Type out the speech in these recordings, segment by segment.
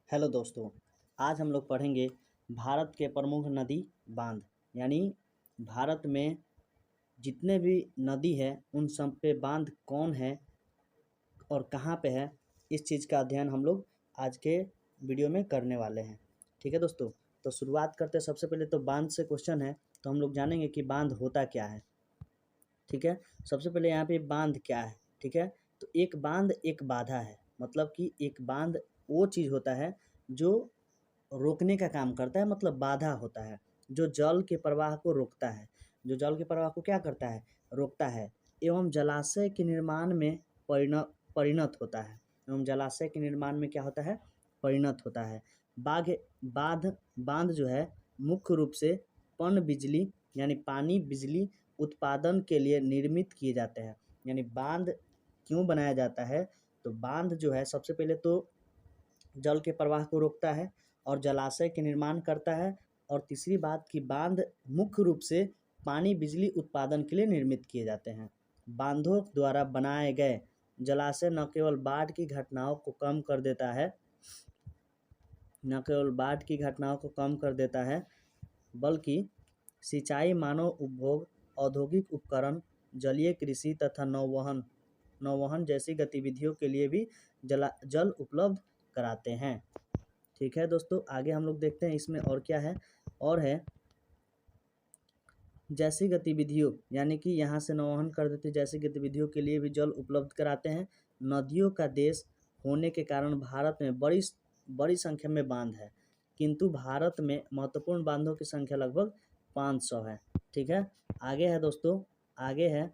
Hello दोस्तों, आज हम लोग पढ़ेंगे भारत के प्रमुख नदी बांध। यानी भारत में जितने भी नदी है उन सब पे बांध कौन है और कहाँ पे है, इस चीज़ का अध्ययन हम लोग आज के वीडियो में करने वाले हैं। ठीक है दोस्तों, तो शुरुआत करते हैं। सबसे पहले तो बांध से क्वेश्चन है, तो हम लोग जानेंगे कि बांध होता क्या है। ठीक है, सबसे पहले यहाँ पे बांध क्या है। ठीक है, तो एक बांध एक बाधा है, मतलब कि एक बांध वो चीज़ होता है जो रोकने का काम करता है, मतलब बाधा होता है, जो जल के प्रवाह को रोकता है। जो जल के प्रवाह को क्या करता है, रोकता है, एवं जलाशय के निर्माण में परिणत होता है। एवं जलाशय के निर्माण में क्या होता है, परिणत होता है। बाघ बांध बांध जो है मुख्य रूप से पन बिजली यानी पानी बिजली उत्पादन के लिए निर्मित किए जाते हैं। यानी बांध क्यों बनाया जाता है, तो बांध जो है सबसे पहले तो जल के प्रवाह को रोकता है और जलाशय के निर्माण करता है। और तीसरी बात कि बांध मुख्य रूप से पानी बिजली उत्पादन के लिए निर्मित किए जाते हैं। बांधों द्वारा बनाए गए जलाशय न केवल बाढ़ की घटनाओं को कम कर देता है बल्कि सिंचाई, मानव उपभोग, औद्योगिक उपकरण, जलीय कृषि तथा नौवहन जैसी गतिविधियों के लिए भी जल उपलब्ध कराते हैं। ठीक है दोस्तों, आगे हम लोग देखते हैं इसमें और क्या है। और है जैसी गतिविधियों, यानी कि यहाँ से नौवहन कर देते, जैसी गतिविधियों के लिए भी जल उपलब्ध कराते हैं। नदियों का देश होने के कारण भारत में बड़ी संख्या में बांध है, किंतु भारत में महत्वपूर्ण बांधों की संख्या लगभग 500 है। ठीक है, आगे है दोस्तों, आगे है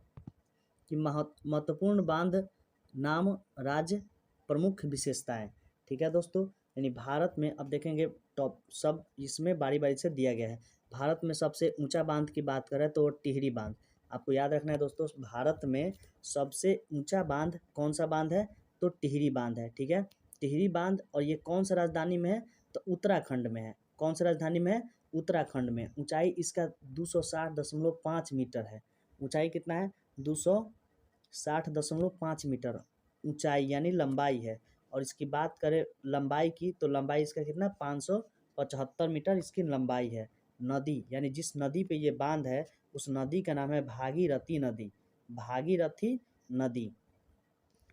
कि महत्वपूर्ण बांध नाम, राज्य, प्रमुख विशेषताएं। ठीक है दोस्तों, यानी भारत में अब देखेंगे टॉप सब इसमें बारी बारी से दिया गया है। भारत में सबसे ऊंचा बांध की बात करें तो टिहरी बांध। आपको याद रखना है दोस्तों, भारत में सबसे ऊंचा बांध कौन सा बांध है, तो टिहरी बांध है। ठीक है, टिहरी बांध, और ये कौन सा राजधानी में है, तो उत्तराखंड में है। कौन सा राजधानी में है, उत्तराखंड में। ऊंचाई इसका 260.5 मीटर है। ऊंचाई कितना है, 260.5 मीटर ऊंचाई यानी लंबाई है। और इसकी बात करें लंबाई की, तो लंबाई इसका कितना, 575 मीटर इसकी लंबाई है। नदी, यानी जिस नदी पे ये बांध है उस नदी का नाम है भागीरथी नदी। भागीरथी नदी।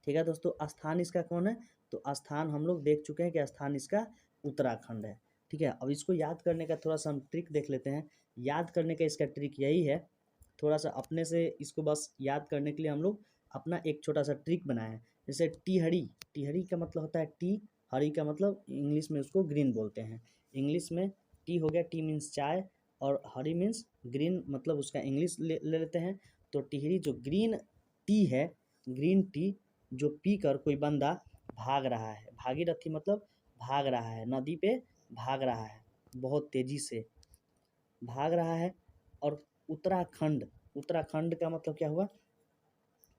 ठीक है दोस्तों, स्थान इसका कौन है, तो स्थान हम लोग देख चुके हैं कि स्थान इसका उत्तराखंड है। ठीक है, अब इसको याद करने का थोड़ा सा हम ट्रिक देख लेते हैं। याद करने का इसका ट्रिक यही है, थोड़ा सा अपने से इसको बस याद करने के लिए हम लोग अपना एक छोटा सा ट्रिक बनाए हैं। जैसे टिहरी, टिहरी का मतलब होता है टी, हरी का मतलब इंग्लिश में उसको ग्रीन बोलते हैं। इंग्लिश में टी हो गया, टी मीन्स चाय, और हरी मीन्स ग्रीन, मतलब उसका इंग्लिश ले लेते हैं। तो टिहरी जो ग्रीन टी है, ग्रीन टी जो पीकर कोई बंदा भाग रहा है, भागीरथी मतलब भाग रहा है, नदी पे भाग रहा है, बहुत तेजी से भाग रहा है। और उत्तराखंड, उत्तराखंड का मतलब क्या हुआ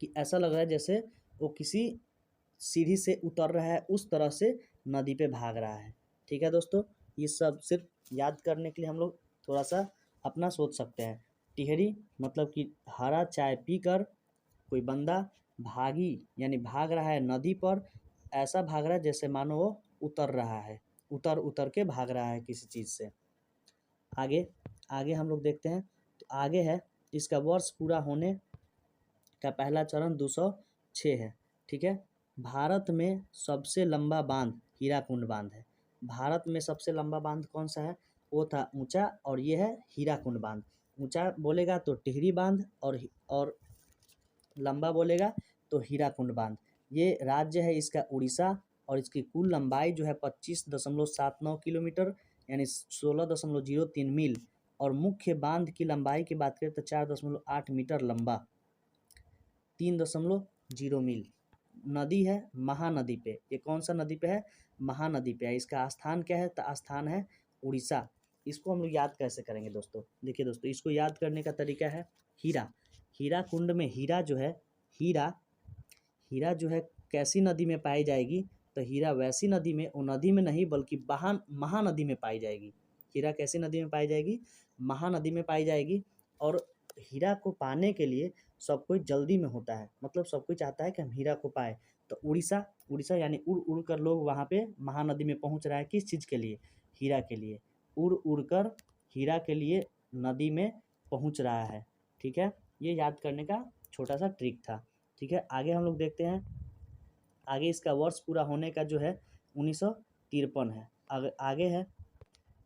कि ऐसा लग रहा है जैसे वो किसी सीढ़ी से उतर रहा है, उस तरह से नदी पे भाग रहा है। ठीक है दोस्तों, ये सब सिर्फ याद करने के लिए हम लोग थोड़ा सा अपना सोच सकते हैं। टिहरी मतलब कि हरा चाय पीकर कोई बंदा भागी यानी भाग रहा है नदी पर, ऐसा भाग रहा है जैसे मानो वो उतर रहा है, उतर उतर के भाग रहा है किसी चीज़ से। आगे आगे हम लोग देखते हैं, तो आगे है इसका वर्ष पूरा होने का पहला चरण 206 है। ठीक है, भारत में सबसे लंबा बांध हीराकुंड बांध है। भारत में सबसे लंबा बांध कौन सा है, वो था ऊंचा, और ये है हीराकुंड बांध। ऊंचा बोलेगा तो टिहरी बांध, और लंबा बोलेगा तो हीराकुंड बांध। ये राज्य है इसका उड़ीसा, और इसकी कुल लंबाई जो है 25.79 किलोमीटर यानी 16.03 मील। और मुख्य बांध की लंबाई की बात करें तो 4.8 मीटर लंबा, 3.0 मील। नदी है महानदी पे, ये कौन सा नदी पे है, महानदी पे है। इसका स्थान क्या है, तो स्थान है उड़ीसा। इसको हम लोग याद कैसे करेंगे दोस्तों, देखिए दोस्तों, इसको याद करने का तरीका है हीरा। हीरा कुंड में हीरा जो है, हीरा हीरा जो है कैसी नदी में पाई जाएगी, तो हीरा वैसी नदी में, वो नदी में नहीं बल्कि महानदी में पाई जाएगी। हीरा कैसी नदी में पाई जाएगी, महानदी में पाई जाएगी। और हीरा को पाने के लिए सब कोई जल्दी में होता है, मतलब सब कोई चाहता है कि हम हीरा को पाए, तो उड़ीसा, उड़ीसा यानी उड़ उड़ कर लोग वहाँ पे महानदी में पहुँच रहा है, किस चीज़ के लिए? हीरा के लिए। उड़ उड़ कर हीरा के लिए नदी में पहुँच रहा है, ठीक है। ये याद करने का छोटा सा ट्रिक था, ठीक है। आगे हम लोग देखते हैं, आगे इसका वर्ष पूरा होने का जो है 1953 है। आगे है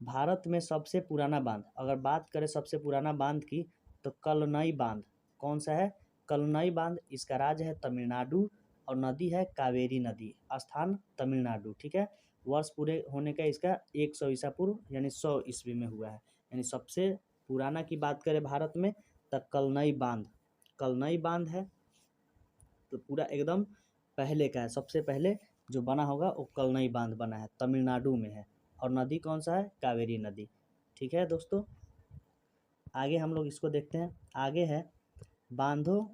भारत में सबसे पुराना बांध। अगर बात करें सबसे पुराना बांध की, तो कलनई बांध कौन सा है? कलनई बांध। इसका राज्य है तमिलनाडु और नदी है कावेरी नदी, स्थान तमिलनाडु, ठीक है। वर्ष पूरे होने का इसका 100 ईसा पूर्व यानी 100 ईस्वी में हुआ है। यानी सबसे पुराना की बात करें भारत में तो कलनई बांध, कलनई बांध है, तो पूरा एकदम पहले का है। सबसे पहले जो बना होगा वो कलनई बांध बना है, तमिलनाडु में है। और नदी कौन सा है? कावेरी नदी, ठीक है दोस्तों। आगे हम लोग इसको देखते हैं। आगे है बांधों,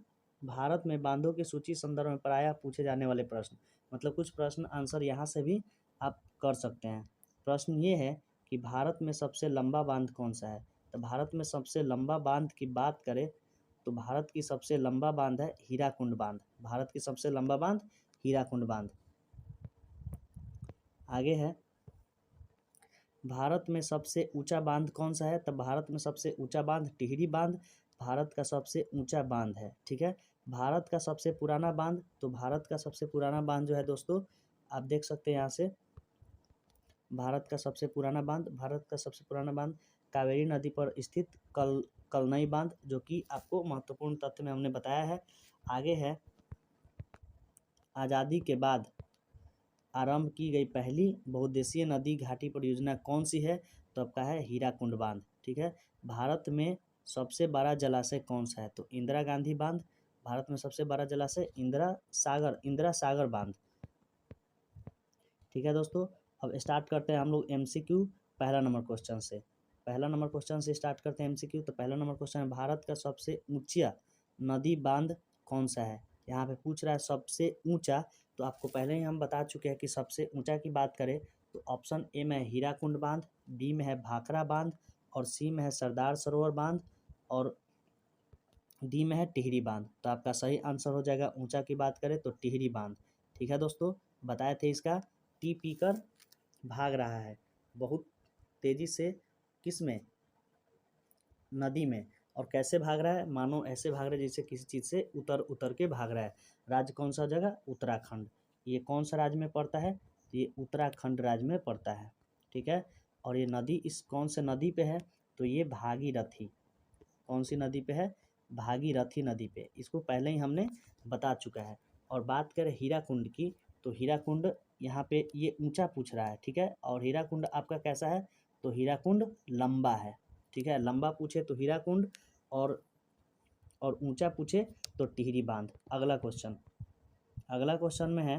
भारत में बांधों की सूची संदर्भ में प्रायः पूछे जाने वाले प्रश्न। मतलब कुछ प्रश्न आंसर यहाँ से भी आप कर सकते हैं। प्रश्न ये है कि भारत में सबसे लंबा बांध कौन सा है? तो भारत में सबसे लंबा बांध की बात करें तो भारत की सबसे लंबा बांध है हीराकुंड बांध। भारत की सबसे लंबा बांध हीराकुंड बांध। आगे है भारत में सबसे ऊंचा बांध कौन सा है? तो भारत में सबसे ऊंचा बांध टिहरी बांध भारत का सबसे ऊंचा बांध है, ठीक है। भारत का सबसे पुराना बांध, तो भारत का सबसे पुराना बांध जो है दोस्तों, आप देख सकते हैं यहाँ से, भारत का सबसे पुराना बांध, भारत का सबसे पुराना बांध कावेरी नदी पर स्थित कलनई बांध, जो कि आपको महत्वपूर्ण तथ्य में हमने बताया है। आगे है आज़ादी के बाद आरंभ की गई पहली बहुउद्देशीय नदी घाटी परियोजना कौन सी है? तो आपका है हीराकुंड बांध, ठीक है। भारत में सबसे बड़ा जलाशय कौन सा है? तो इंदिरा गांधी बांध। भारत में सबसे बड़ा जलाशय इंदिरा सागर बांध, ठीक है दोस्तों। अब स्टार्ट करते हैं हम लोग MCQ पहला नंबर क्वेश्चन से। पहला नंबर क्वेश्चन से स्टार्ट करते हैं MCQ। तो पहला नंबर क्वेश्चन है भारत का सबसे ऊंचा नदी बांध कौन सा है? यहाँ पे पूछ रहा है सबसे ऊंचा, तो आपको पहले ही हम बता चुके हैं कि सबसे ऊंचा की बात करें तो ऑप्शन ए में है हीराकुंड बांध, बी में है भाखड़ा बांध और सी में है सरदार सरोवर बांध और डी में है टिहरी बांध। तो आपका सही आंसर हो जाएगा, ऊंचा की बात करें तो टिहरी बांध, ठीक है दोस्तों। बताए थे इसका टी पी कर भाग रहा है बहुत तेजी से, किस में? नदी में। और कैसे भाग रहा है? मानो ऐसे भाग रहा है जैसे किसी चीज़ से उतर उतर के भाग रहा है। राज्य कौन सा जगह? उत्तराखंड। ये कौन सा राज्य में पड़ता है? ये उत्तराखंड राज्य में पड़ता है, ठीक है। और ये नदी इस कौन से नदी पे है? तो ये भागीरथी। कौन सी नदी पे है? भागीरथी नदी पे। इसको पहले ही हमने बता चुका है। और बात करें हीराकुंड की, तो हीराकुंड यहाँ पे ये ऊंचा पूछ रहा है, ठीक है। और हीराकुंड आपका कैसा है? तो हीराकुंड लंबा है, ठीक है। लंबा पूछे तो हीराकुंड और ऊंचा पूछे तो टिहरी बांध। अगला क्वेश्चन में है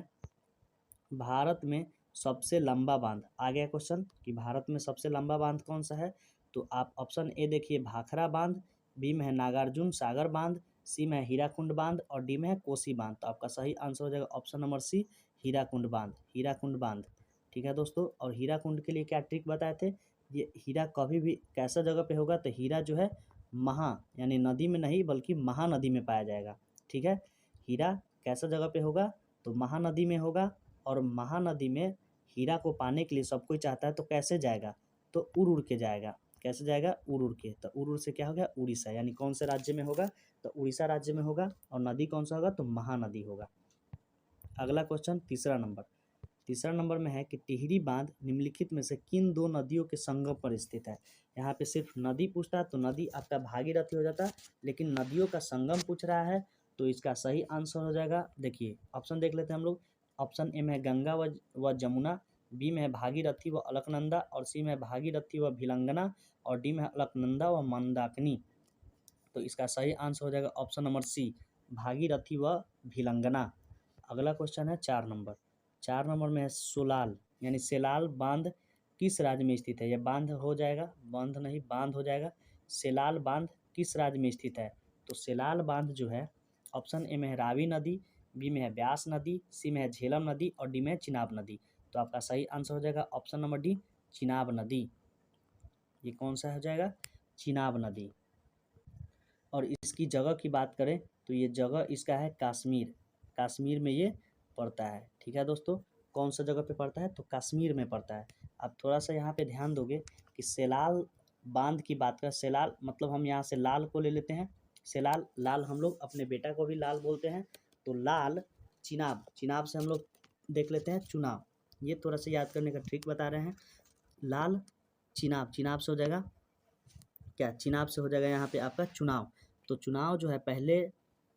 भारत में सबसे लंबा बांध। आ गया क्वेश्चन कि भारत में सबसे लंबा बांध कौन सा है? तो आप ऑप्शन ए देखिए भाखड़ा बांध, बी में है नागार्जुन सागर बांध, सी में है हीराकुंड बांध और डी में है कोसी बांध। तो आपका सही आंसर हो जाएगा ऑप्शन नंबर सी, हीराकुंड बांध, ठीक है दोस्तों। और हीराकुंड के लिए क्या ट्रिक बताए थे? ये हीरा कभी भी कैसा जगह पे होगा? तो हीरा जो है यानी नदी में नहीं बल्कि महानदी में पाया जाएगा, ठीक है। हीरा कैसा जगह पे होगा? तो महानदी में होगा। और महानदी में हीरा को पाने के लिए सब कोई चाहता है, तो कैसे जाएगा? तो उड़ उड़ के जाएगा। कैसे जाएगा? उड़ उड़ के। तो उड़ उड़ से क्या हो गया? उड़ीसा। यानी कौन से राज्य में होगा? तो उड़ीसा राज्य में होगा। और नदी कौन सा होगा? तो महानदी होगा। अगला क्वेश्चन तीसरा नंबर में है कि टिहरी बांध निम्नलिखित में से किन दो नदियों के संगम पर स्थित है? यहाँ पे सिर्फ नदी पूछता है तो नदी आपका भागीरथी हो जाता, लेकिन नदियों का संगम पूछ रहा है तो इसका सही आंसर हो जाएगा। देखिए ऑप्शन देख लेते हैं हम लोग। ऑप्शन ए में है गंगा व जमुना, बी में है भागीरथी व अलकनंदा और सी में है भागीरथी व भिलंगना और डी में है अलकनंदा व मंदाकिनी। तो इसका सही आंसर हो जाएगा ऑप्शन नंबर सी, भागीरथी व भिलंगना। अगला क्वेश्चन है 4 नंबर में है सोलाल यानी सेलाल बांध किस राज्य में स्थित है? यह बांध हो जाएगा, बांध नहीं बांध हो जाएगा। सेलाल बांध किस राज्य में स्थित है? तो सेलाल बांध जो है ऑप्शन ए में है रावी नदी, बी में है ब्यास नदी, सी में है झेलम नदी और डी में है चिनाब नदी। तो आपका सही आंसर हो जाएगा ऑप्शन नंबर डी, चिनाब नदी। ये कौन सा हो जाएगा? चिनाब नदी। और इसकी जगह की बात करें तो ये जगह इसका है कश्मीर में ये पड़ता है। ठीक है दोस्तों, कौन सा जगह पे पड़ता है? तो कश्मीर में पड़ता है। अब थोड़ा सा यहाँ पे ध्यान दोगे कि सेलाल बांध की बात करें, सेलाल मतलब हम यहाँ से लाल को ले लेते हैं, सेलाल, लाल हम लोग अपने बेटा को भी लाल बोलते हैं, तो लाल, चिनाब, चिनाब से हम लोग देख लेते हैं चुनाव। ये थोड़ा सा याद करने का ट्रिक बता रहे हैं। लाल, चिनाब, चिनाब से हो जाएगा क्या? चिनाब से हो जाएगा यहाँ पे आपका चुनाव। तो चुनाव जो है पहले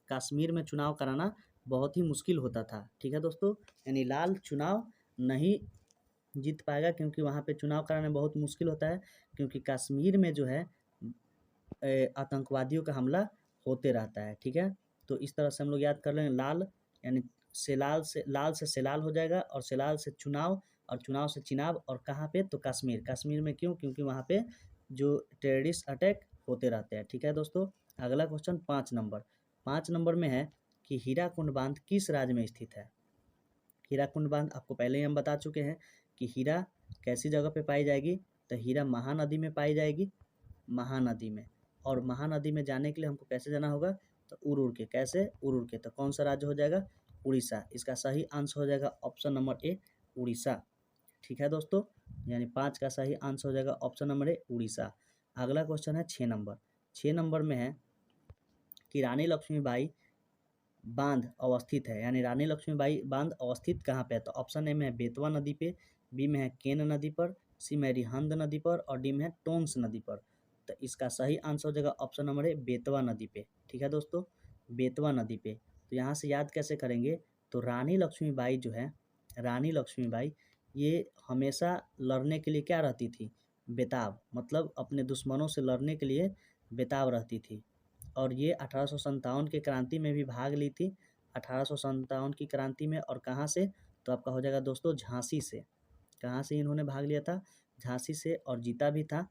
कश्मीर में चुनाव कराना बहुत ही मुश्किल होता था। ठीक है दोस्तों, यानी लाल चुनाव नहीं जीत पाएगा क्योंकि वहाँ पे चुनाव कराना बहुत मुश्किल होता है, क्योंकि कश्मीर में जो है आतंकवादियों का हमला होते रहता है। ठीक है, तो इस तरह से हम लोग याद कर लें। लाल यानी सेलाल से, लाल से सेलाल हो जाएगा, और सेलाल से चुनाव, और चुनाव से चिनाब, और कहाँ पे? तो कश्मीर। कश्मीर में क्यों? क्योंकि वहाँ पे जो टेररिस्ट अटैक होते रहते हैं। ठीक है दोस्तों, अगला क्वेश्चन 5 नंबर। 5 नंबर में है कि हीराकुंड बांध किस राज्य में स्थित है? हीराकुंड बांध आपको पहले ही हम बता चुके हैं कि हीरा कैसी जगह पे पाई जाएगी? तो हीरा महानदी में पाई जाएगी, महानदी में। और महानदी में जाने के लिए हमको कैसे जाना होगा? तो उड़ उड़ के। कैसे? उड़ उड़ के। तो कौन सा राज्य हो जाएगा? उड़ीसा। इसका सही आंसर हो जाएगा ऑप्शन नंबर ए, उड़ीसा। ठीक है दोस्तों, यानी 5 का सही आंसर हो जाएगा ऑप्शन नंबर ए, उड़ीसा। अगला क्वेश्चन है 6 नंबर। 6 नंबर में है कि रानी लक्ष्मीबाई बांध अवस्थित है, यानी रानी लक्ष्मीबाई बांध अवस्थित कहाँ पे है? तो ऑप्शन ए में है बेतवा नदी पे, बी में है केन नदी पर, सी में है रिहंद नदी पर, और डी में है टोंस नदी पर। तो इसका सही आंसर हो जाएगा ऑप्शन नंबर ए, बेतवा नदी पे। ठीक है दोस्तों, बेतवा नदी पे। तो यहाँ से याद कैसे करेंगे? तो रानी लक्ष्मीबाई जो है, रानी लक्ष्मीबाई ये हमेशा लड़ने के लिए क्या रहती थी? बेताब, मतलब अपने दुश्मनों से लड़ने के लिए बेताब रहती थी। और ये 1857 की क्रांति में भी भाग ली थी। 1857 की क्रांति में, और कहाँ से? तो आपका हो जाएगा दोस्तों झांसी से। कहाँ से इन्होंने भाग लिया था? झांसी से, और जीता भी था।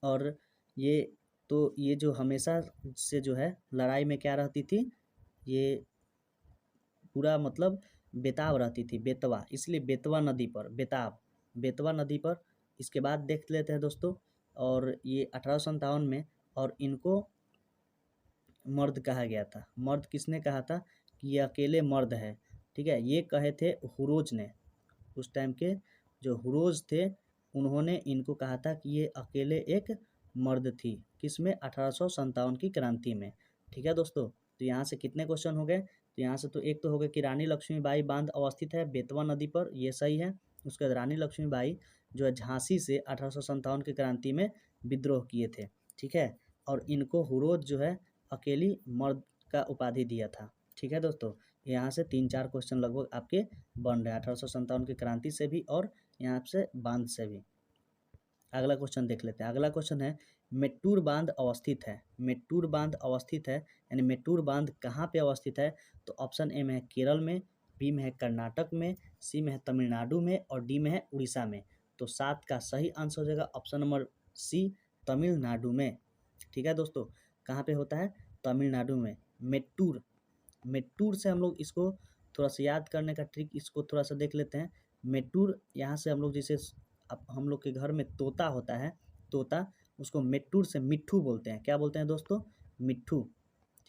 और ये तो ये जो हमेशा से जो है लड़ाई में क्या रहती थी? ये पूरा मतलब बेताब रहती थी, बेतवा, इसलिए बेतवा नदी पर, बेताब, बेतवा नदी पर। इसके बाद देख लेते हैं दोस्तों, और ये 1857 में, और इनको मर्द कहा गया था। मर्द किसने कहा था? कि ये अकेले मर्द है। ठीक है, ये कहे थे हुरोज ने। उस टाइम के जो हुरोज थे, उन्होंने इनको कहा था कि ये अकेले एक मर्द थी। किसमें? 1857 की क्रांति में। ठीक है दोस्तों, तो यहाँ से कितने क्वेश्चन हो गए? तो यहाँ से तो एक तो हो गया कि रानी लक्ष्मीबाई बांध अवस्थित है बेतवा नदी पर, ये सही है। उसके बाद रानी लक्ष्मीबाई जो है झांसी से 1857 की क्रांति में विद्रोह किए थे। ठीक है, और इनको हुरोज जो है अकेली मर्द का उपाधि दिया था। ठीक है दोस्तों, यहाँ से 3-4 क्वेश्चन लगभग आपके बन रहे हैं 1857 की क्रांति से भी, और यहाँ से बांध से भी। अगला क्वेश्चन देख लेते हैं। अगला क्वेश्चन है मेट्टूर बांध अवस्थित है। मेट्टूर बांध अवस्थित है, यानी मेट्टूर बांध कहाँ पे अवस्थित है? तो ऑप्शन ए में है केरल में, बी में है कर्नाटक में, सी में है तमिलनाडु में, और डी में है उड़ीसा में। तो 7 का सही आंसर हो जाएगा ऑप्शन नंबर सी, तमिलनाडु में। ठीक है दोस्तों, कहाँ पे होता है? तमिलनाडु में। मेट्टूर, मेट्टूर से हम लोग इसको थोड़ा सा याद करने का ट्रिक इसको थोड़ा सा देख लेते हैं। मेट्टूर यहाँ से हम लोग जैसे अब हम लोग के घर में तोता होता है, तोता, उसको मेट्टूर से मिट्ठू बोलते हैं। क्या बोलते हैं दोस्तों? मिट्ठू।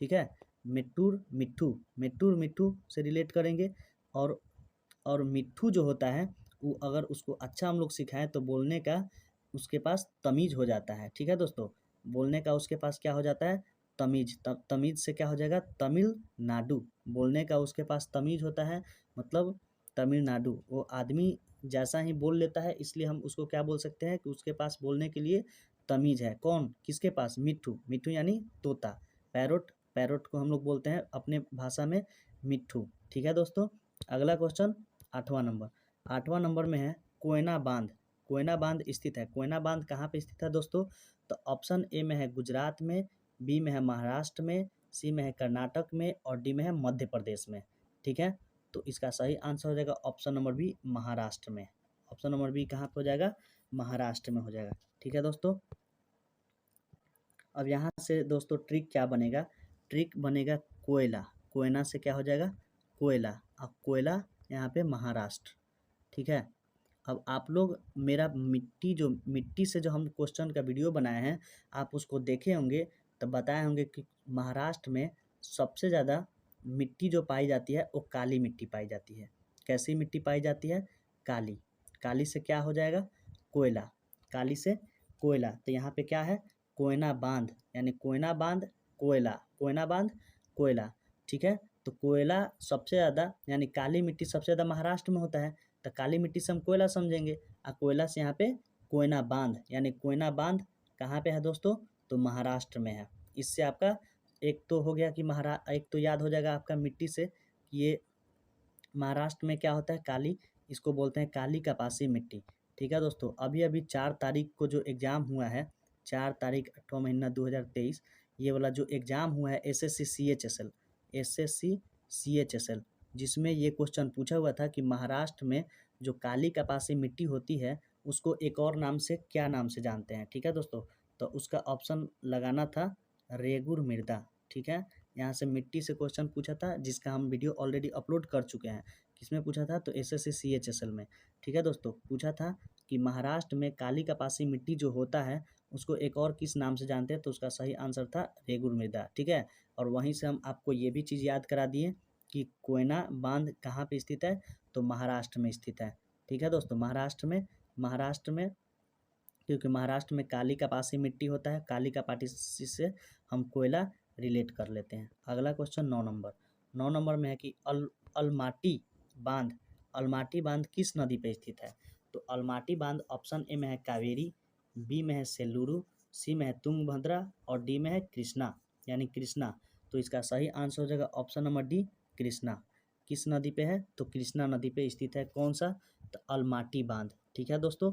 ठीक है, मेट्टूर मिट्ठू, मेट्टूर मिट्ठू से रिलेट करेंगे। और मिट्ठू जो होता है वो अगर उसको अच्छा हम लोग सिखाएं तो बोलने का उसके पास तमीज़ हो जाता है। ठीक है दोस्तों, बोलने का उसके पास क्या हो जाता है? तमीज़। तमीज़ से क्या हो जाएगा? तमिलनाडु। बोलने का उसके पास तमीज़ होता है, मतलब तमिलनाडु। वो आदमी जैसा ही बोल लेता है, इसलिए हम उसको क्या बोल सकते हैं कि उसके पास बोलने के लिए तमीज़ है। कौन? किसके पास? मिट्ठू। मिट्ठू यानी तोता, पैरोट। पैरोट को हम लोग बोलते हैं अपने भाषा में मिट्ठू। ठीक है दोस्तों, अगला क्वेश्चन 8वां नंबर। 8वां नंबर में है कोयना बांध। कोयना बांध स्थित है। कोयना बांध कहाँ पे स्थित है दोस्तों? तो ऑप्शन ए में है गुजरात में, बी में है महाराष्ट्र में, सी में है कर्नाटक में, और डी में है मध्य प्रदेश में। ठीक है, तो इसका सही आंसर हो जाएगा ऑप्शन नंबर बी, महाराष्ट्र में। ऑप्शन नंबर बी कहाँ पे हो जाएगा? महाराष्ट्र में हो जाएगा। ठीक है दोस्तों, अब यहाँ से दोस्तों ट्रिक क्या बनेगा? ट्रिक बनेगा कोयला। कोयना से क्या हो जाएगा? कोयला। अब कोयला यहाँ पे महाराष्ट्र। ठीक है, अब आप लोग मेरा मिट्टी से जो हम क्वेश्चन का वीडियो बनाए हैं, आप उसको देखे होंगे, तब बताए होंगे कि महाराष्ट्र में सबसे ज़्यादा मिट्टी जो पाई जाती है वो काली मिट्टी पाई जाती है। कैसी मिट्टी पाई जाती है? काली। काली से क्या हो जाएगा? कोयला। काली से कोयला। तो यहाँ पे क्या है? कोयना बांध, यानी कोयना बांध कोयला, कोयना बांध कोयला। ठीक है, तो कोयला सबसे ज़्यादा, यानी काली मिट्टी सबसे ज़्यादा महाराष्ट्र में होता है, तो काली मिट्टी से हम कोयला समझेंगे, और कोयला से यहाँ पे कोयना बांध, यानी कोयना बांध कहाँ पे है दोस्तों? तो महाराष्ट्र में है। इससे आपका एक तो हो गया कि एक तो याद हो जाएगा आपका मिट्टी से कि ये महाराष्ट्र में क्या होता है? काली, इसको बोलते हैं काली कपासी मिट्टी। ठीक है दोस्तों, अभी अभी 4 तारीख को जो एग्ज़ाम हुआ है, 4 तारीख 8वां महीना 2023, ये वाला जो एग्ज़ाम हुआ है एसएससी सीएचएसएल, एसएससी सीएचएसएल, जिसमें ये क्वेश्चन पूछा हुआ था कि महाराष्ट्र में जो काली कपासी मिट्टी होती है उसको एक और नाम से क्या नाम से जानते हैं? ठीक है दोस्तों, तो उसका ऑप्शन लगाना था रेगुर मृदा। ठीक है, यहाँ से मिट्टी से क्वेश्चन पूछा था, जिसका हम वीडियो ऑलरेडी अपलोड कर चुके हैं। किसमें पूछा था? तो एसएससी सीएचएसएल में। ठीक है दोस्तों, पूछा था कि महाराष्ट्र में काली कपासी मिट्टी जो होता है उसको एक और किस नाम से जानते हैं? तो उसका सही आंसर था रेगुर मृदा। ठीक है, और वहीं से हम आपको ये भी चीज़ याद करा दिए कि कोयना बांध कहाँ पे स्थित है? तो महाराष्ट्र में स्थित है। ठीक है दोस्तों, महाराष्ट्र में क्योंकि महाराष्ट्र में काली कपासी मिट्टी होता है, काली कपासी से हम कोयला रिलेट कर लेते हैं। अगला क्वेश्चन 9 नंबर। 9 नंबर में है कि अलमाटी बांध, अलमाटी बांध किस नदी पे स्थित है? तो अलमाटी बांध ऑप्शन ए में है कावेरी, बी में है सेल्लुरु, सी में है तुंगभद्रा और डी में है कृष्णा, यानी कृष्णा। तो इसका सही आंसर हो जाएगा ऑप्शन नंबर डी, कृष्णा। किस नदी पे है? तो कृष्णा नदी पे स्थित है। कौन सा? तो अलमाटी बांध। ठीक है दोस्तों,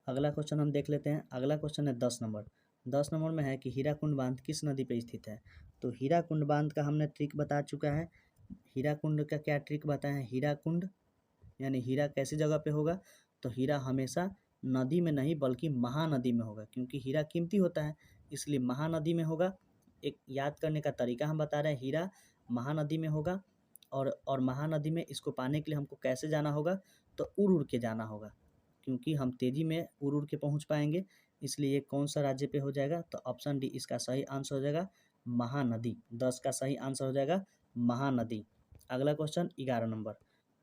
अगला क्वेश्चन हम देख लेते हैं। अगला क्वेश्चन है 10 नंबर। 10 नंबर में है कि हीराकुंड बांध किस नदी पे स्थित है? तो हीराकुंड बांध का हमने ट्रिक बता चुका है। हीराकुंड का क्या ट्रिक बताया है? हीराकुंड यानी हीरा कैसी जगह पे होगा? तो हीरा हमेशा नदी में नहीं बल्कि महानदी में होगा, क्योंकि हीरा कीमती होता है, इसलिए महानदी में होगा। एक याद करने का तरीका हम बता रहे हैं, हीरा महानदी में होगा, और महानदी में इसको पाने के लिए हमको कैसे जाना होगा? तो उड़ उड़ के जाना होगा, क्योंकि हम तेज़ी में उड़ उड़ के पहुँच पाएंगे। इसलिए ये कौन सा राज्य पे हो जाएगा? तो ऑप्शन डी इसका सही आंसर हो जाएगा महानदी। 10 का सही आंसर हो जाएगा महानदी। अगला क्वेश्चन 11 नंबर।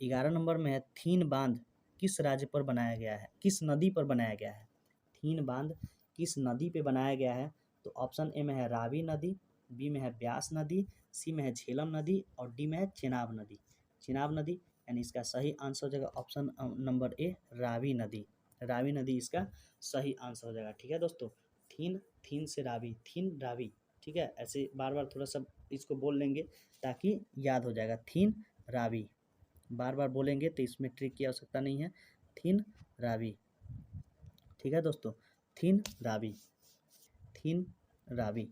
11 नंबर में है थीन बांध किस राज्य पर बनाया गया है? किस नदी पर बनाया गया है? थीन बांध किस नदी पे बनाया गया है? तो ऑप्शन ए में है रावी नदी, बी में है ब्यास नदी, सी में है झेलम नदी और डी में है चेनाब नदी। चेनाब नदी, यानी इसका सही आंसर हो जाएगा ऑप्शन नंबर ए, रावी नदी। रावी नदी इसका सही आंसर हो जाएगा। ठीक है दोस्तों, थीन, थीन से रावी, थीन रावी। ठीक है, ऐसे बार बार थोड़ा सा इसको बोल लेंगे ताकि याद हो जाएगा। थीन रावी बार बार बोलेंगे तो इसमें ट्रिक की आवश्यकता नहीं है। थीन रावी। ठीक है दोस्तों, थीन रावी, थीन रावी।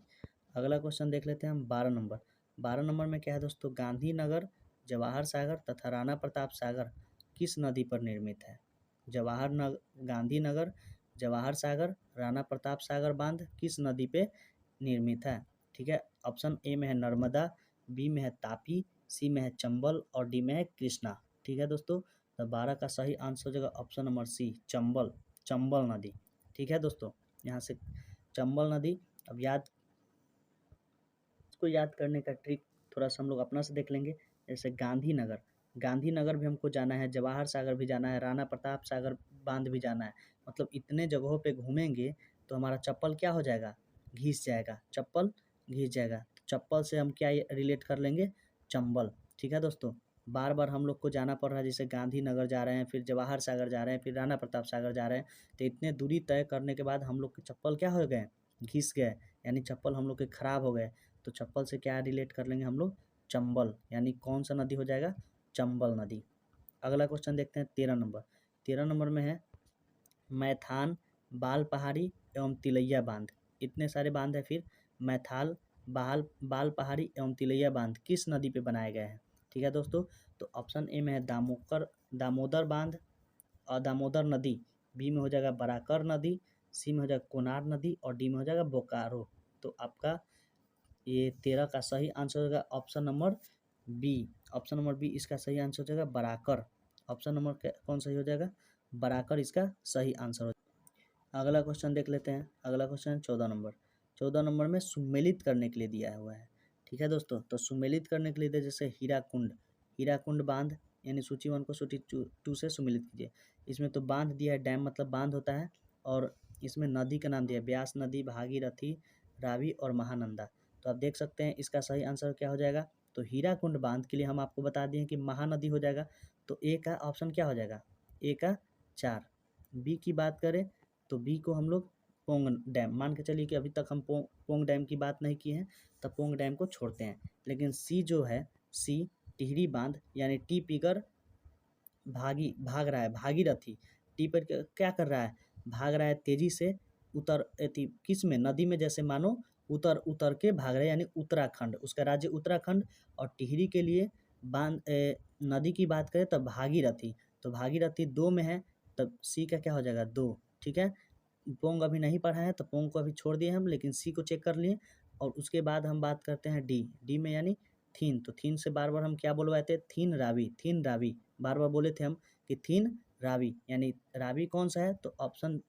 अगला क्वेश्चन देख लेते हैं हम 12 नंबर। 12 नंबर में क्या है दोस्तों? गांधीनगर, जवाहर सागर तथा राणा प्रताप सागर किस नदी पर निर्मित है? गांधीनगर, जवाहर सागर, राणा प्रताप सागर बांध किस नदी पे निर्मित है? ठीक है, ऑप्शन ए में है नर्मदा, बी में है तापी, सी में है चंबल और डी में है कृष्णा। ठीक है दोस्तों, तो 12 का सही आंसर हो जाएगा option number C, Chambal, Chambal नदी। ठीक है दोस्तों, यहाँ से चंबल नदी। अब इसको याद करने का ट्रिक थोड़ा सा हम लोग अपना से देख लेंगे। जैसे गांधीनगर, गांधीनगर भी हमको जाना है, जवाहर सागर भी जाना है, राणा प्रताप सागर बांध भी जाना है। मतलब इतने जगहों पे घूमेंगे तो हमारा चप्पल क्या हो जाएगा? घिस जाएगा, चप्पल घिस जाएगा। तो चप्पल से हम क्या रिलेट कर लेंगे? चंबल। ठीक है दोस्तों, बार बार हम लोग को जाना पड़ रहा है, जैसे गांधीनगर जा रहे हैं, फिर जवाहर सागर जा रहे हैं, फिर राणा प्रताप सागर जा रहे हैं, तो इतने दूरी तय करने के बाद हम लोग के चप्पल क्या हो गए? घिस गए, यानी चप्पल हम लोग के खराब हो गए। तो चप्पल से क्या रिलेट कर लेंगे हम लोग? चंबल, यानी कौन सा नदी हो जाएगा? चंबल नदी। अगला क्वेश्चन देखते हैं 13 नंबर। 13 नंबर में है मैथान, बाल पहाड़ी एवं तिलैया बांध। इतने सारे बांध है, फिर मैथाल, बाल पहाड़ी एवं तिलैया बांध किस नदी पे बनाए गए हैं? ठीक है दोस्तों, तो ऑप्शन ए में है दामोदर बांध और दामोदर नदी, बी में हो जाएगा बराकर नदी, सी में हो जाएगा कोनार नदी और डी में हो जाएगा बोकारो। तो आपका ये 13 का सही आंसर हो जाएगा option number B. Option number B इसका सही आंसर हो जाएगा बराकर। ऑप्शन नंबर कौन सही हो जाएगा? बराकर इसका सही आंसर हो जाएगा। अगला क्वेश्चन देख लेते हैं। अगला क्वेश्चन 14 नंबर। 14 नंबर में सुमेलित करने के लिए दिया हुआ है। ठीक है दोस्तों। तो सुमेलित करने के लिए दे जैसे हीराकुंड बांध, यानी सूची 1 को सूची 2 से सुमेलित कीजिए। इसमें तो बांध दिया है, डैम मतलब बांध होता है, और इसमें नदी का नाम दिया है, ब्यास नदी, भागीरथी, रावी और महानंदा। तो आप देख सकते हैं इसका सही आंसर क्या हो जाएगा। तो हीराकुंड बांध के लिए हम आपको बता दिए कि महानदी हो जाएगा, तो ए का ऑप्शन क्या हो जाएगा, ए का 4। बी की बात करें तो बी को हम लोग पोंग डैम, मान के चलिए कि अभी तक हम पोंग डैम की बात नहीं की है, तब पोंग डैम को छोड़ते हैं। लेकिन सी जो है, सी टिहरी बांध, यानी टी पीकर भाग रहा है, भागीरथी टी पर क्या कर रहा है, भाग रहा है तेजी से, किस में, नदी में, जैसे मानो उतर के भाग रहे हैं, यानी उत्तराखंड, उसका राज्य उत्तराखंड। और टिहरी के लिए बांध नदी की बात करें तब भागीरथी, तो भागीरथी 2 में है, तब सी का क्या हो जाएगा 2। ठीक है, पोंग अभी नहीं पढ़ा है तो पोंग को अभी छोड़ दिए हम, लेकिन सी को चेक कर लिए। और उसके बाद हम बात करते हैं डी में, यानी थीन। तो थीन से बार बार हम क्या बोलवाए थे, थीन रावी बार बार बोले थे हम कि थीन रावी, यानी रावी कौन सा है, तो ऑप्शन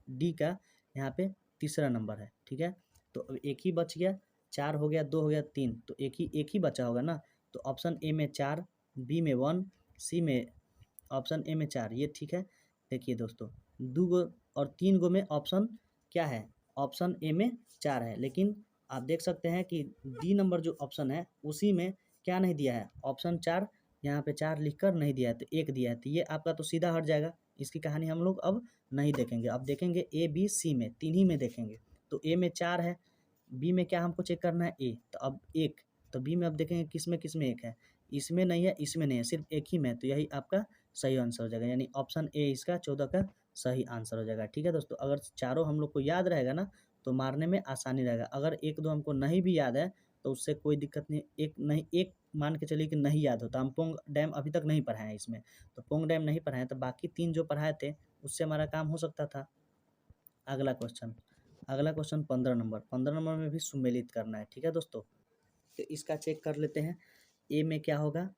डी का यहाँ पे तीसरा नंबर है। ठीक है, तो अब एक ही बच गया, 4 हो गया, 2 हो गया, 3, तो एक ही बचा होगा ना। तो ऑप्शन ए में 4, बी में 1, सी में, ऑप्शन ए में 4, ये ठीक है। देखिए दोस्तों, 2 गो और 3 गो में ऑप्शन क्या है, ऑप्शन ए में 4 है, लेकिन आप देख सकते हैं कि डी नंबर जो ऑप्शन है उसी में क्या नहीं दिया है, ऑप्शन 4, यहाँ पे 4 लिखकर नहीं दिया है, तो 1 दिया है, तो ये आपका तो सीधा हट जाएगा। इसकी कहानी हम लोग अब नहीं देखेंगे, अब देखेंगे ए बी सी में, 3 ही में देखेंगे। तो ए में 4 है, बी में क्या हमको चेक करना है, ए, तो अब 1, तो बी में अब देखेंगे किस में 1 है, इसमें नहीं है, इसमें नहीं है, सिर्फ एक ही में, तो यही आपका सही आंसर हो जाएगा, यानी ऑप्शन ए इसका 14 का सही आंसर हो जाएगा। ठीक है दोस्तों, अगर चारों हम लोग को याद रहेगा ना तो मारने में आसानी रहेगा। अगर 1-2 हमको नहीं भी याद है तो उससे कोई दिक्कत नहीं, एक मान के चलिए कि नहीं याद होता, हम पोंग डैम अभी तक नहीं पढ़ाए हैं इसमें, तो पोंग डैम नहीं पढ़ाए तो बाकी 3 जो पढ़ाए थे उससे हमारा काम हो सकता था। अगला क्वेश्चन 15 नंबर में भी सुमेलित करना है। ठीक है दोस्तों, तो इसका चेक कर लेते हैं, ए में क्या होगा,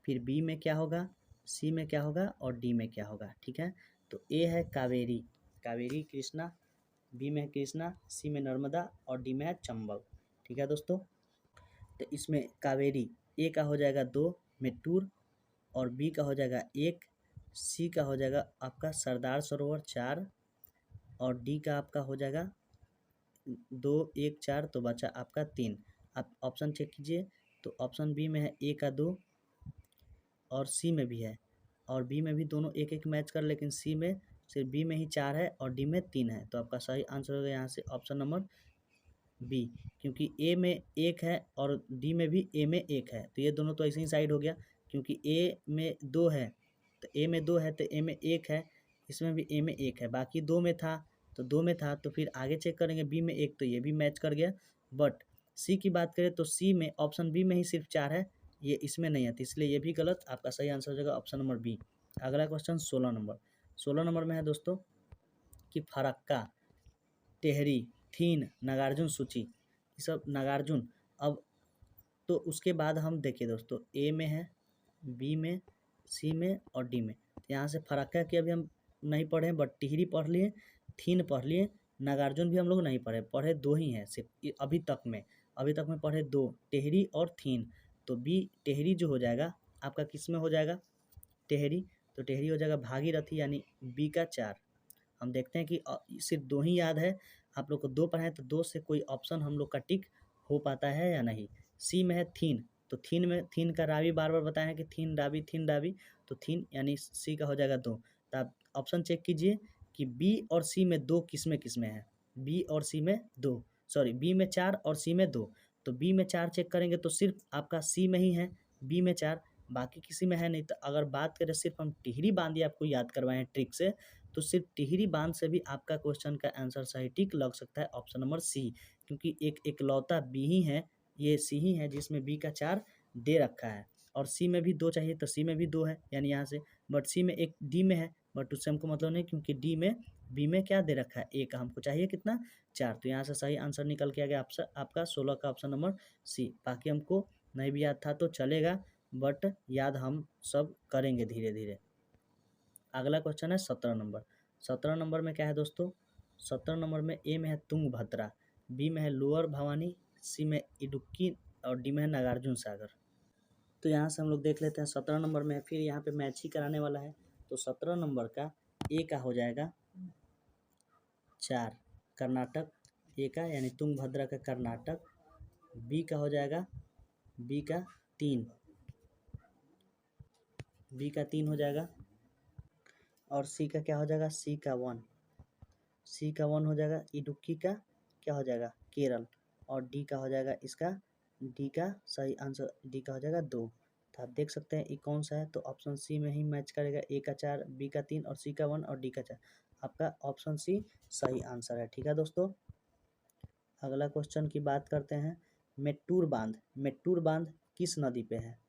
फिर बी में क्या होगा, सी में क्या होगा और डी में क्या होगा। ठीक है, तो ए है कावेरी कृष्णा, बी में है कृष्णा, सी में नर्मदा और डी में है चंबल। ठीक है दोस्तों, तो इसमें कावेरी ए का हो जाएगा 2, मेट्टूर, और बी का हो जाएगा 1, सी का हो जाएगा आपका सरदार सरोवर 4, और डी का आपका हो जाएगा 2 1 4, तो बचा आपका 3। आप ऑप्शन चेक कीजिए, तो ऑप्शन बी में है ए का 2 और सी में भी है, और बी में भी दोनों एक एक मैच कर, लेकिन सी में सिर्फ बी में ही 4 है और डी में 3 है, तो आपका सही आंसर होगा यहाँ से ऑप्शन नंबर बी, क्योंकि ए में 1 है और डी में भी ए में 1 है, तो ये दोनों तो ऐसे ही साइड हो गया, क्योंकि ए में 2 है, तो ए में 2 है तो ए में 1 है, इसमें भी ए में 1 है, बाकी 2 में था तो 2 में था, तो फिर आगे चेक करेंगे बी में 1, तो ये भी मैच कर गया। बट सी की बात करें तो सी में, ऑप्शन बी में ही सिर्फ 4 है, ये इसमें नहीं है, तो इसलिए ये भी गलत, आपका सही आंसर हो जाएगा ऑप्शन नंबर बी। अगला क्वेश्चन 16 नंबर में है दोस्तों कि फरक्का, टेहरी, थीन, नागार्जुन सूची, ये सब नागार्जुन। अब तो उसके बाद हम देखिए दोस्तों, ए में है, बी में, सी में और डी में, तो यहाँ से फरक्का की अभी हम नहीं पढ़े, बट टिहरी पढ़ लिए, थीन पढ़ लिए, नागार्जुन भी हम लोग नहीं पढ़े 2 ही हैं सिर्फ अभी तक में पढ़े 2, टेहरी और थीन। तो बी टेहरी जो हो जाएगा आपका किस में हो जाएगा, टेहरी, तो टेहरी हो जाएगा भागीरथी, यानी बी का 4। हम देखते हैं कि सिर्फ 2 ही याद है, आप लोग को 2 पढ़ाएं तो 2 से कोई ऑप्शन हम लोग का टिक हो पाता है या नहीं। सी में है थीन, तो थीन का रावी बार बार बताए हैं कि थीन रावी, तो थीन यानी सी का हो जाएगा 2। तो आप ऑप्शन चेक कीजिए कि बी और सी में 2 किस में है, बी और सी में 2, सॉरी बी में 4 और सी में 2, तो बी में 4 चेक करेंगे तो सिर्फ आपका सी में ही है, बी में 4, बाकी किसी में है नहीं। तो अगर बात करें सिर्फ हम टिहरी बांध आपको याद करवाएं ट्रिक से, तो सिर्फ टिहरी बांध से भी आपका क्वेश्चन का आंसर सही टिक लग सकता है ऑप्शन नंबर सी, क्योंकि एक इकलौता बी ही है, ये सी ही है जिसमें बी का 4 दे रखा है, और सी में भी 2 चाहिए तो सी में भी 2 है, यानी यहाँ से, बट सी में एक डी में है, बट उससे हमको मतलब नहीं, क्योंकि बी में क्या दे रखा है, ए का, हमको चाहिए कितना 4, तो यहाँ से सही आंसर निकल के आ गया आपका 16 का ऑप्शन नंबर सी। बाकी हमको नहीं भी याद था तो चलेगा, बट याद हम सब करेंगे धीरे धीरे। अगला क्वेश्चन है 17 नंबर में क्या है दोस्तों, 17 नंबर में ए में है तुंगभद्रा, बी में है लोअर भवानी, सी में इडुक्की और डी में है नागार्जुन सागर। तो यहाँ से हम लोग देख लेते हैं 17 नंबर में, फिर यहाँ पे मैच ही कराने वाला है। तो 17 नंबर का ए का हो जाएगा 4 कर्नाटक, ए का यानी तुंगभद्रा का कर्नाटक। बी का हो जाएगा बी का 3 हो जाएगा। और सी का क्या हो जाएगा सी का 1 हो जाएगा। इडुक्की का क्या हो जाएगा केरल। और डी का हो जाएगा इसका डी का सही आंसर डी का हो जाएगा 2। तो आप देख सकते हैं ये कौन सा है, तो ऑप्शन सी में ही मैच करेगा। ए का 4 बी का 3 और सी का 1 और डी का 4। आपका ऑप्शन सी सही आंसर है। ठीक है दोस्तों, अगला क्वेश्चन की बात करते हैं। मेट्टूर बांध किस नदी पे है।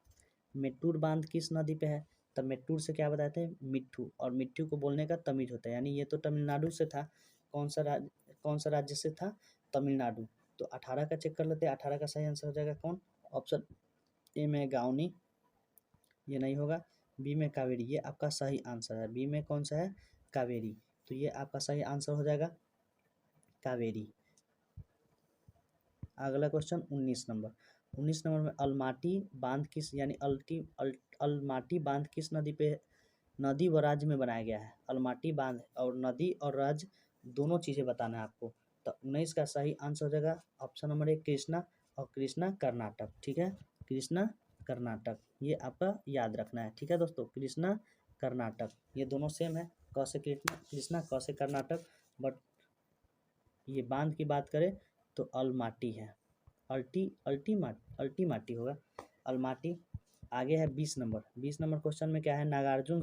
मेट्टूर बांध किस नदी पे है, तब मेट्टूर से क्या बताते हैं मिट्ठू, और मिट्ठू को बोलने का तमीज होता है, यानी ये तो तमिलनाडु से था। कौन सा राज्य से था, तमिलनाडु। तो 18 का चेक कर लेते हैं, 18 का सही आंसर हो जाएगा कौन, ऑप्शन ए में गाउनी, ये नहीं होगा। बी में कावेरी, ये आपका सही आंसर है। बी में कौन सा है कावेरी, तो ये आपका सही आंसर हो जाएगा कावेरी। अगला क्वेश्चन 19 नंबर में अलमाटी बांध किस यानी अलमाटी बांध किस नदी व राज्य में बनाया गया है। अलमाटी बांध और नदी और राज्य दोनों चीज़ें बताना है आपको। तो 19 का सही आंसर हो जाएगा ऑप्शन नंबर 1 कृष्णा, और कृष्णा कर्नाटक। ठीक है, कृष्णा कर्नाटक, ये आपका याद रखना है। ठीक है दोस्तों, कृष्णा कर्नाटक, ये दोनों सेम है, क से कृष्णा क से कर्नाटक। बट ये बांध की बात करें तो अलमाटी है, अल्टीमाटी होगा, अलमाटी। आगे है 20 नंबर क्वेश्चन में क्या है, नागार्जुन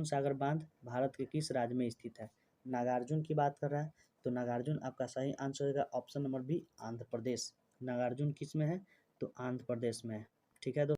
सागर बांध भारत के किस राज्य में स्थित है। नागार्जुन की बात कर रहा है, तो नागार्जुन आपका सही आंसर होगा option number B Andhra Pradesh. Nagarjuna किस में है, तो आंध्र प्रदेश में है। ठीक है दोस्तों।